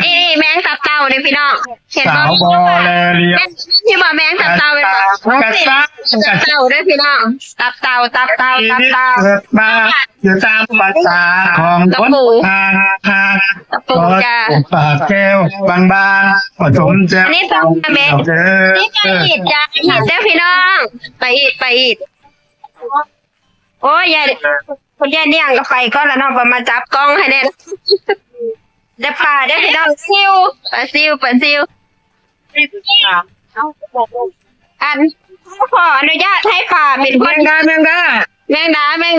นี่แมงตับเต่าเลยพี่น้องเห็น สาวบอแลเรีย ที่บอกแมงตับเต่าเป็นแบบตับเต่าด้วยพี่น้องตับเต่าตับเต่าตับเต่า เกิดมาอยู่ตามภาษาของคนทางตะปูจ้า ปากแก้วบางๆผสมแจ่ว นี่ต้องแมง เด้ นี่ไป อ อีกจ้าอีกเด้อพี่น้องไปอีกโอ้ยยายคุณยายเนี่ยงก็ไปก็แล้วเนาะมาจับกล้องให้แน่ได้ป่าได้พี่น้องซิวปลาซิวอันขออนุญาตให้ป่าเป็นคนแมง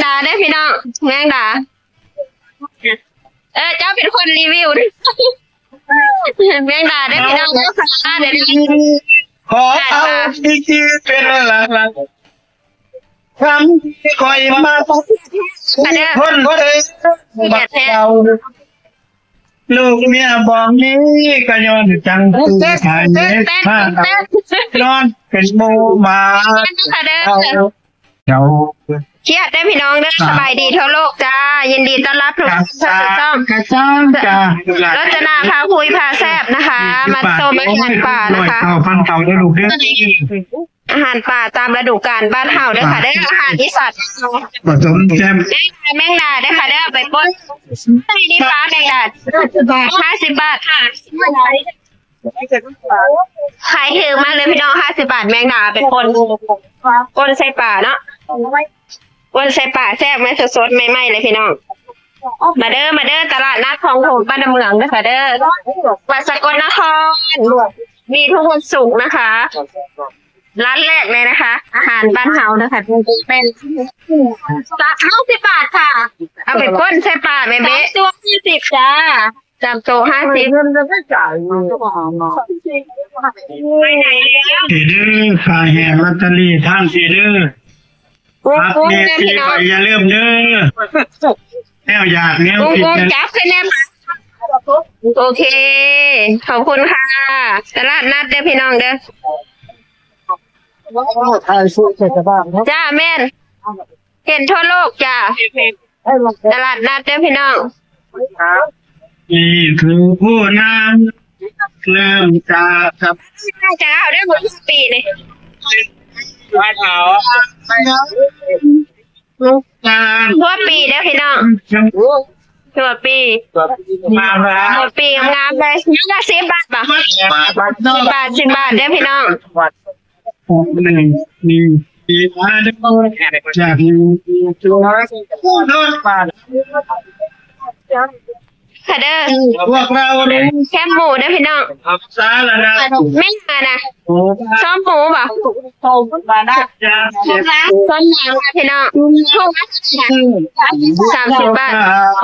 ดาได้พี่น้องแมงดาเจ้าเป็นคนรีวิวแมงดาได้พี่น้องเดี๋ยว ขอเอาที่เป็นหลักทำให้คอยมาคนเลยบักเราลูกเมียบอกนี้ก็ย้อนจังตู้หายเน็ตผ้านอนเป็นโมมาเจ้า เครียดได้พี่น้องเด้อสบายดีทั่วโลกจ้ายินดีต้อนรับทุกท่านสู่ช่อง กระจ้างจ้าร จนาพาคุยพาแซบนะคะ มาชมอาหารป่านะคะ พันเต่าได้ลูกเด้อ อาหารป่าตามฤดูกาลบ้านเฮาเด้อค่ะได้อาหารอีสาน ผสมแจ่ม ได้แมงดาได้ค่ะได้ไปป้นใส่ดีฟ้าแมงดา50 บาทค่ะขายถือมาเลยพี่น้อง50 บาทแมงดาเป็นปนใส่ป่าเนาะปนใส่ป่าแซ่บไหมสดๆใหม่ๆเลยพี่น้องมาเด้อตลาดนัดของผมบ้านเมืองนะคะเด้อวัดสกลนครมีทุกวันศุกร์นะคะ ร้านแรกเลยนะคะ อาหารบ้านเฮานะคะเป็น50 บาทค่ะ เอาไปป้นใส่ป่าแม่เบ๊ะตัว50จ้าจำโต50ไปไหนแล้ว สีดื้อขายแหงลอตเตอรี่ทางสีดื้อครับ กุ้ง เนี่ย พี่น้อง อย่าลืมเด้อแนวอยากแนวผิด กุ้ง กัน จับขึ้นแน่โอเค ขอบคุณค่ะตลาดนัดเด้อพี่น้องเด้อ ไทยสู้เศรษฐบาลครับ จ้าแม่นเห็นทั่วโลกจ้าตลาดนัดเด้อพี่น้อง นี่คือผู้นำเริ่มจากครับ น่าจะเอาได้หมดทุกปีเลย ว่าเขาลูกการ ทั่วปีเด้อพี่น้องทั่วปี มาแล้ว ทั่วปีงามเลยนี่ละ10 บาทป่ะ10 บาท10 บาทเด้อพี่น้อง หนึ่งปีมาด้วยจากตัวโดนปาด ค่ะเด้อ พวกเราเอง แคบหมูเด้อพี่น้อง สารนะ ไม่มานะซ้อมหมูป่ะ จะเจ็บ ซ้อมหนังค่ะพี่น้องถูก30 บาท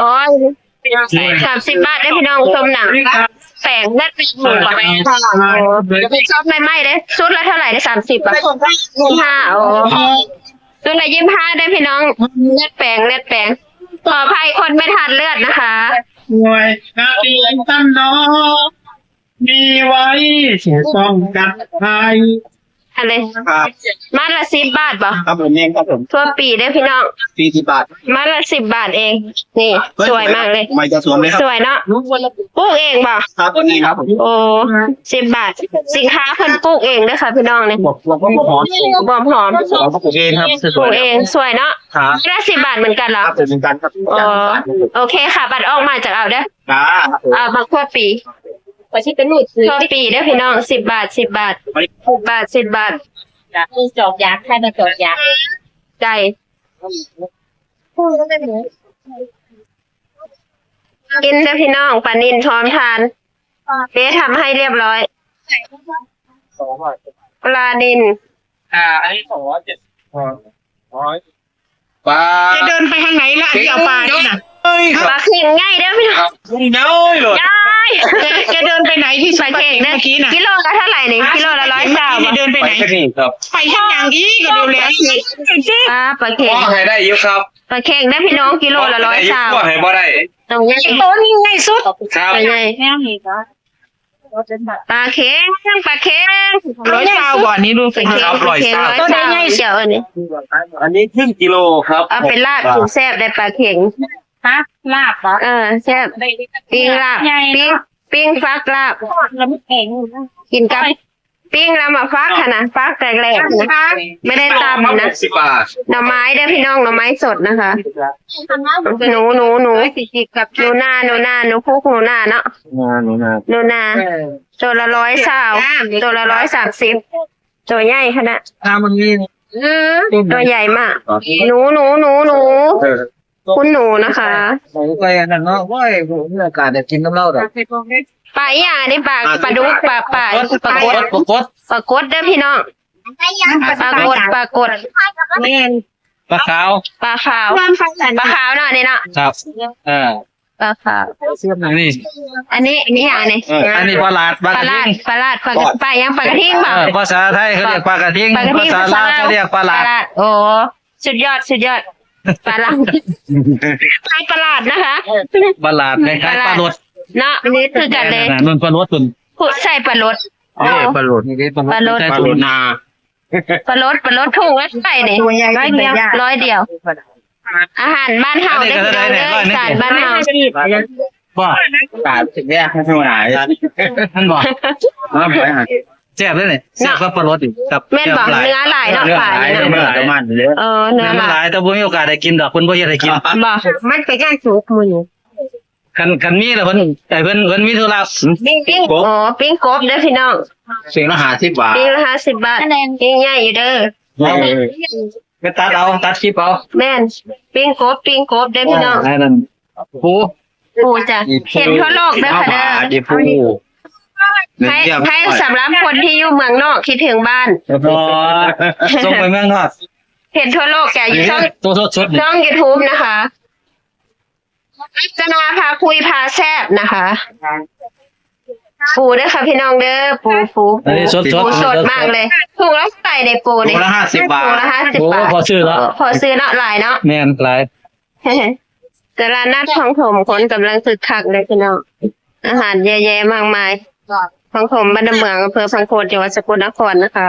อ๋อ30 บาทได้อพี่น้องชมหนังแปลงเลือดปีกหมูป่ะชอบไม่ไหมเด้อชุดละเท่าไหร่ได้30ป่ะ25โอ้ชุดละ25ได้อพี่น้องเลือดแปลงขออภัยคนไม่ทานเลือดนะคะ หน่วยงานดีตั้งน้องมีไว้เสียป้องกันภัย อะไร ครับ มาละ10 บาทป่ะ ครับผมเองครับผม ทั่วปีได้อพี่น้อง 40 บาท มาละ10 บาทเอง นี่สวยมากเลย ไม่จะสวมเลยครับ สวยเนาะปลูกเองป่ะ ครับนี่ครับผม โอ้10 บาท สินค้าเพิ่นปลูกเองเด้อค่ะพี่น้องเนี่ย บอกว่าหอม บอมหอม เราปลูกเองครับ ปลูกเองสวยเนาะ ครับ ไม่ได้10 บาทเหมือนกันเหรอ ครับเป็นการครับ อ๋อโอเคค่ะ บัตรออกมาจากเอาเด้อ ครับ มาทั่วปีทั่วปีเด้อพี่น้อง10 บาท10 บาท10 บาทจอกยักษ์ใครมาจอกยักษ์ ใจกินเด้อพี่น้องปลานิลพร้อมทานเบ๊ทำให้เรียบร้อยปลานิล อันนี้270ปลา จะเดินไปทางไหนล่ะที่เอาปลาเนี่ยนะ ปลาเข่งง่ายเด้อพี่น้อง น้อยเลย ยาย จะเดินไปไหนที่ ปลาเข่งเด้อ เมื่อกี้น่ะ กิโลละเท่าไหร่นี่กิโลละ100 จะเดินไปไหน ครับ ไปทางอย่างนี้ก็ดูแล้ว ปลาเข่ง ก็ให้ได้เยอะครับ ปลาเข่งได้อพี่น้องกิโลละ100 ก็ให้บ่ได้ ตรงนี้ โตนี่ง่ายสุด ครับ ปลาใหญ่ปลาเข่งปลาเข่ง 100 บ่อนี้ดูสิ ครับ100 เข่ง ตัวใหญ่ 100เดี๋ยวอันนี้ อันนี้ครึ่งกิโลครับ เอาไปลาบกินแซ่บได้ปลาเข่ง ฮะลาบเหรอ แซ่บปิ้งลาบ ปิ้งฟักลาบกินกับปิ้งแล้วมาฟักค่ะนะฟักแรกๆนะไม่ได้ตำนะ 10 บาท หน่อไม้เด้อพี่น้องหน่อไม้สดนะคะหนูหนูพุกหนูนาเนาะหนูนาตัวละ120ตัวละ130ตัวใหญ่ขนาด มันมี ตัวใหญ่มากหนูคุณหนูนะคะ ไปอันนั้นเนาะว่าผมมีโอกาสได้กินน้ำเหล้าดอก ปลาอย่างนี่ปลาดุกปลากดเด้อพี่น้องปลากด ปลาขาว ปลาขาวเนาะนี่เนาะ ครับปลาขาว นี่ อันนี้อย่างนี้ อันนี้ปลาหลาดปลากระทิง ปลากระทิงเปล่า ภาษาไทยเขาเรียกปลากระทิงภาษาลาวเขาเรียกปลาหลาด โอ้สุดยอดปลาหลาดปลาหลาดนะคะ ปลาหลาดคล้ายๆปลาลด เนาะอันนี้คือกันเลย มันปลาลดตุน ผู้ใส่ปลาลด ปลาลดนี่ปลาลด ปลาลด นา ปลาลดถุงละใส่เนี่ยร้อยเดียวอาหารบ้านเฮาได้เลยอาหารบ้านเฮา บ่ปลาสิแยกให้หายท่านบอกแซ่บเลยนี่แซ่บกับปลาลดอีกกับ แม่นบอกเนื้อหลายเนาะฝ่ายเนื้อหลาย เนื้อ เนื้อ ห หลา ลาย ยแต่บ่มีโอกาสได้กินดอกเพิ่นบ่เฮ็ดให้กิน บอกมันไปย่างสุกมือ คันมีแล้วเพิ่นมีธุระ ปิ้งปิ้งกบเด้อพี่น้อง สิ่งละ50 บาท ปิ้งละ50 บาทปิ้งใหญ่อยู่เด้อ ไปตัดคลิปเอา แม่นปิ้งกบเด้อพี่น้อง ไอ้นั่นปู ปูจ้ะเห็นทั่วโลกเด้อค่ะเด้อ ปู ให้สำหรับคนที่อยู่เมืองนอกคิดถึงบ้าน ส่งไปเมืองนอก เห็นทั่วโลกแกอยู่ช่อง ตัวสด ช่อง YouTube นะคะจนาพาคุยพาแซบนะคะ ปูเด้อค่ะพี่น้องเด้อปูสดมากเลยถูกแล้วใส่ในปูเนี่ย ละ50 บาท ปูละ50 บาท พอซื้อแล้ว พอซื้อเนาะหลายเนาะ แม่นหลาย ตลาดนัดของผมคนกำลังคึกคักเลยพี่น้องอาหารเยอะแยะมากมายของผมบ้านเมืองอำเภอพังโคนจังหวัดสกลนครนะคะ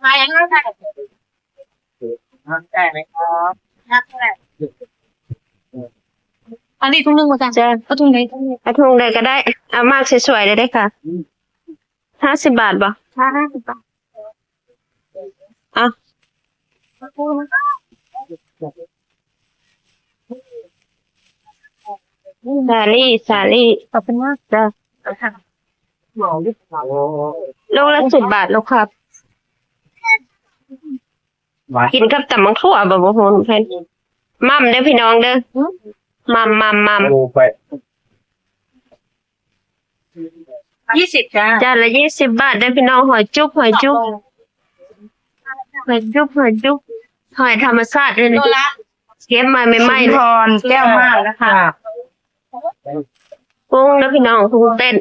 มาอย่างนั้นค่ะได้ไหมครับอันนี้ทุ่งนึงมาจ้ะเอาทุ่งไหนทุ่งนี้ เอาถุงเลยก็ได้เอามากสวยๆเลยได้ค่ะ50 บาทบ่ 50 บาท อ่ะสาลี่ ขอบคุณมาก จ้ะโลละ10 บาทแล้วครับ กินกับตำมังทั่วบ่โหนเพิ่นมั่มเด้อพี่น้องเด้อมั่ม ไป 20จ้า จานละ20 บาทเด้อพี่น้องหอยจุ๊บหอยธรรมชาติเลยนี่เก็บมาใหม่ๆ พรแก้วมากนะคะ กุ้งเด้อพี่น้องกุ้งเต้น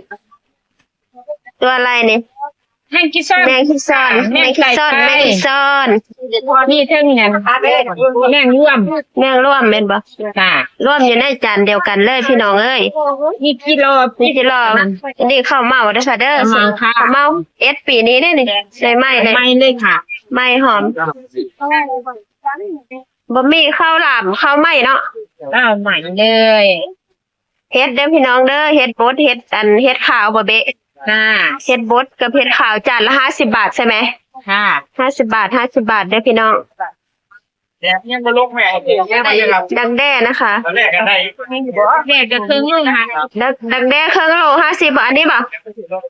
ตัวอะไรนี่ แห้งกิซ่า แมงคิซอน นี่เท่งเนี่ยแม่งร่วม แมงร่วมแม่นบ่ ค่ะ ร่วมอยู่ในจานเดียวกันเลยพี่น้องเอ้ย นี่กิโล นี่สิรออันนี้ข้าวเมาเด้อค่ะเด้อ ข้าวเมาค่ะ ข้าวเมาปีนี้เด้อนี่ได้ไหมเลย ไม่เลยค่ะ ไม่หอมบ่มีข้าวหลามข้าวไหม้เนาะ อ้าวใหม่เลย เฮ็ดเด้อพี่น้องเด้อเฮ็ดบดเฮ็ดขาวบ่เบะ ค่ะ เฮ็ดบดกับเฮ็ดขาวจานละ50 บาทใช่ไหม ค่ะ 50 บาทเด้อพี่น้อง ยังบ่ลงแม่ยังบ่ยัง ดังแด้นะคะ แรกกันได้ เด็กจะครึ่งนึงค่ะ ดังแด้ครึ่งโล50บาทอันนี้บ่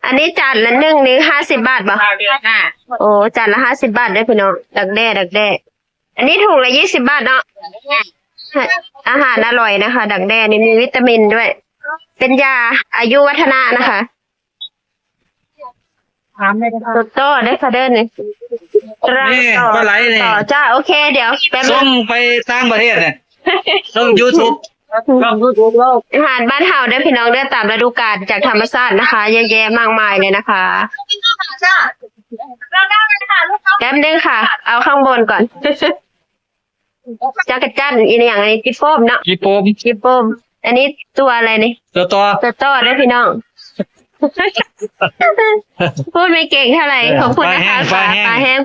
อันนี้จานละ1นี่50 บาทบ่ ค่ะ โอ้จานละ50 บาทเด้อพี่น้องดังแด้อันนี้ถุงละ20 บาทเนาะอาหารอร่อยนะคะ ดังแด้นี่มีวิตามินด้วย เป็นยาอายุวัฒนะนะคะ ถามเลยค่ะ โตโต้ได้ค่ะเด้อนี่ นี่ปลาไหลนี่ ต่อจ้าโอเคเดี๋ยวแป๊บนึ ส่ ง งไปต่างประเทศเนี่ยส่ง YouTube อาหารบ้านเฮาได้อพี่น้องเด้อตามฤดูกาลจากธรรมชาตินะคะเยอะแยะมากมายเลยนะคะ เราได้เลยค่ะลูกค้า แป๊บนึงค่ะ เอาข้างบนก่อน จักรจั่นอีกอย่างอันนี้จิโป้มเนาะ ญี่ปม จิโป้มอันนี้ตัวอะไรนี่ ตัวต่อ โตโต้ได้อพี่น้อง พูดไม่เก่งเท่าไหร่ขอบคุณนะคะปลาแห้ง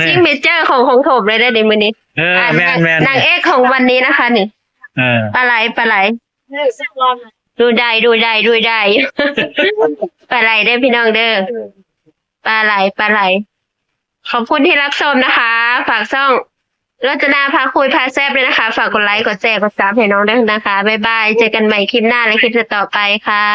ซิงเมเจอร์ของผมเลยได้ในมือนี้ แม่น นางเอกของวันนี้นะคะนี่ ปลาไหล ดูได้ปลาไหลได้อพี่น้องเด้อปลาไหลขอบคุณที่รับชมนะคะ ฝากช่องรจนาพาคุยพาแซบด้วยนะคะ ฝากกดไลค์กดแชร์กดซับให้น้องด้วยนะคะบ๊ายบายเจอกันใหม่คลิปหน้าและคลิปต่อไปค่ะ